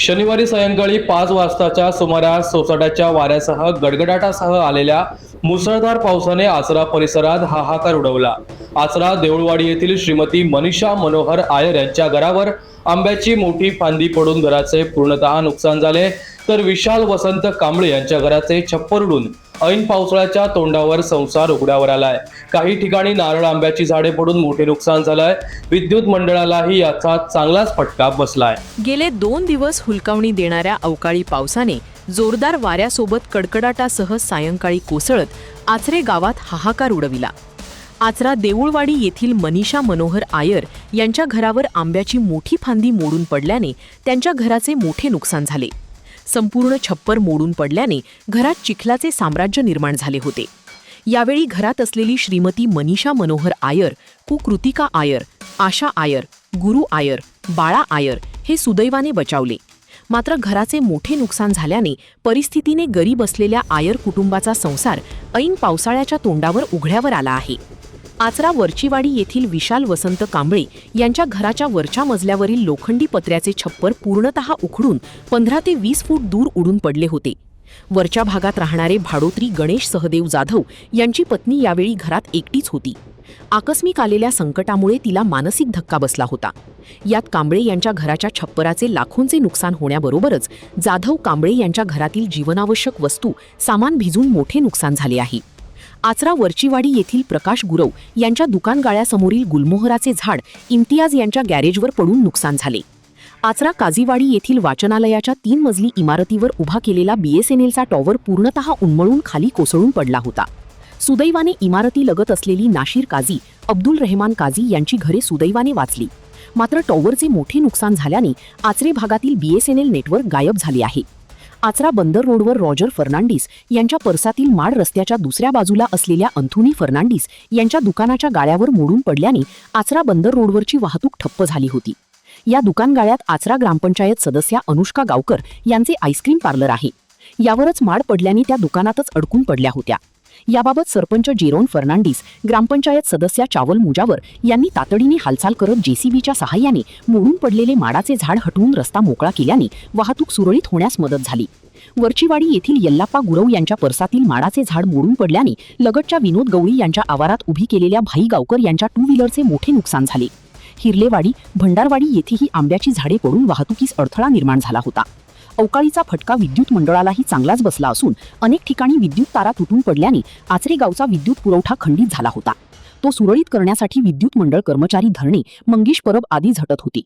शनिवारी सायंकाळी 5 वाजताच्या सुमारास सोसाट्याच्या वाऱ्यासह गडगडाटासह आलेल्या मुसळधार पावसाने आचरा परिसरात हाहाकार उडवला। आचरा देऊळवाडी येथील श्रीमती मनीषा मनोहर आयर यांच्या घरावर आंब्याची मोठी फांदी पडून घराचे पूर्णतः नुकसान झाले, तर विशाल वसंत कांबळे यांच्या घराचे छप्पर उडून ऐन पावसाळ्याच्या तोंडावर संसार उघड्यावर आलाय। काही ठिकाणी नारळ आंब्याची झाडे पडून मोठे नुकसान झालंय। विद्युत मंडळालाही याचा चांगलाच फटका बसलाय। गेले 2 दिवस हुलकावणी देणाऱ्या अवकाळी पावसाने जोरदार वाऱ्यासोबत कडकडाटासह सायंकाळी कोसळत आचरे गावात हाहाकार उडविला। आचरा देऊळवाडी येथील मनीषा मनोहर आयर यांच्या घरावर आंब्याची मोठी फांदी मोडून पडल्याने त्यांच्या घराचे मोठे नुकसान झाले। संपूर्ण छप्पर मोडून पडल्याने घरात चिखलाचे साम्राज्य निर्माण झाले होते। यावेळी घरात असलेली श्रीमती मनीषा मनोहर आयर, कृतिका आयर, आशा आयर, गुरु आयर, बाळा आयर हे सुदैवाने बचावले। मात्र घराचे मोठे नुकसान झाल्याने परिस्थितीने गरीब असलेल्या आयर कुटुंबाचा संसार ऐन पावसाळ्याच्या तोंडावर उघड्यावर आला आहे। आचरा वरचीवाडी येथील विशाल वसंत कांबळे यांच्या घराच्या वरच्या मजल्यावरील लोखंडी पत्र्याचे छप्पर पूर्णतः उखडून 15 ते 20 फूट दूर उडून पडले होते। वरच्या भागात राहणारे भाडोत्री गणेश सहदेव जाधव यांची पत्नी यावेळी घरात एकटीच होती। आकस्मिक आलेल्या संकटामुळे तिला मानसिक धक्का बसला होता। यात कांबळे यांच्या घराच्या छप्पराचे लाखोंचे नुकसान होण्याबरोबरच जाधव कांबळे यांच्या घरातील जीवनावश्यक वस्तू, सामान भिजून मोठे नुकसान झाले आहे। आचरा वरचीवाडी येथील प्रकाश गुरव यांच्या दुकान गाळ्यासमोरील गुलमोहराचे झाड इम्तियाज यांच्या गॅरेजवर पडून नुकसान झाले। आचरा काझीवाडी येथील वाचनालयाच्या 3 मजली इमारतीवर उभा केलेला BSNLचा टॉवर पूर्णतः उन्मळून खाली कोसळून पडला होता। सुदैवाने इमारतीलगत असलेली नाशीर काझी, अब्दुल रहमान काझी यांची घरे सुदैवाने वाचली। मात्र टॉवरचे मोठे नुकसान झाल्याने आचरे भागातील BSNL नेटवर्क गायब झाले आहे। आचरा बंदर रोडवर रॉजर फर्नांडिस यांच्या परसातील माड रस्त्याच्या दुसऱ्या बाजूला असलेल्या अंथोनी फर्नांडिस यांच्या दुकानाच्या गाळ्यावर मोडून पडल्याने आचरा बंदर रोडवरची वाहतूक ठप्प झाली होती। या दुकान गाळ्यात आचरा ग्रामपंचायत सदस्या अनुष्का गावकर यांचे आईस्क्रीम पार्लर आहे। यावरच माड पडल्याने त्या दुकानातच अडकून पडल्या होत्या। याबाबत सरपंच जेरोन फर्नांडिस, ग्रामपंचायत सदस्या चावल मुजावर यांनी तातडीने हालचाल करत JCBच्या सहाय्याने मोडून पडलेले माडाचे झाड हटवून रस्ता मोकळा केल्याने वाहतूक सुरळीत होण्यास मदत झाली। वरचीवाडी येथील यल्लाप्पा गुरव यांच्या परसातील माडाचे झाड मोडून पडल्याने लगतच्या विनोद गवळी यांच्या आवारात उभी केलेल्या भाई गावकर यांच्या 2 व्हीलरचे मोठे नुकसान झाले। हिरलेवाडी, भंडारवाडी येथेही आंब्याची झाडे पडून वाहतुकीस अडथळा निर्माण झाला होता। अवकाळीचा फटका विद्युत मंडळालाही चांगलाच बसला असून अनेक ठिकाणी विद्युत तारा तुटून पडल्याने आचरे गावचा विद्युत पुरवठा खंडित झाला होता। तो सुरळीत करण्यासाठी विद्युत मंडळ कर्मचारी धरणे, मंगेश परब आदी झटत होते।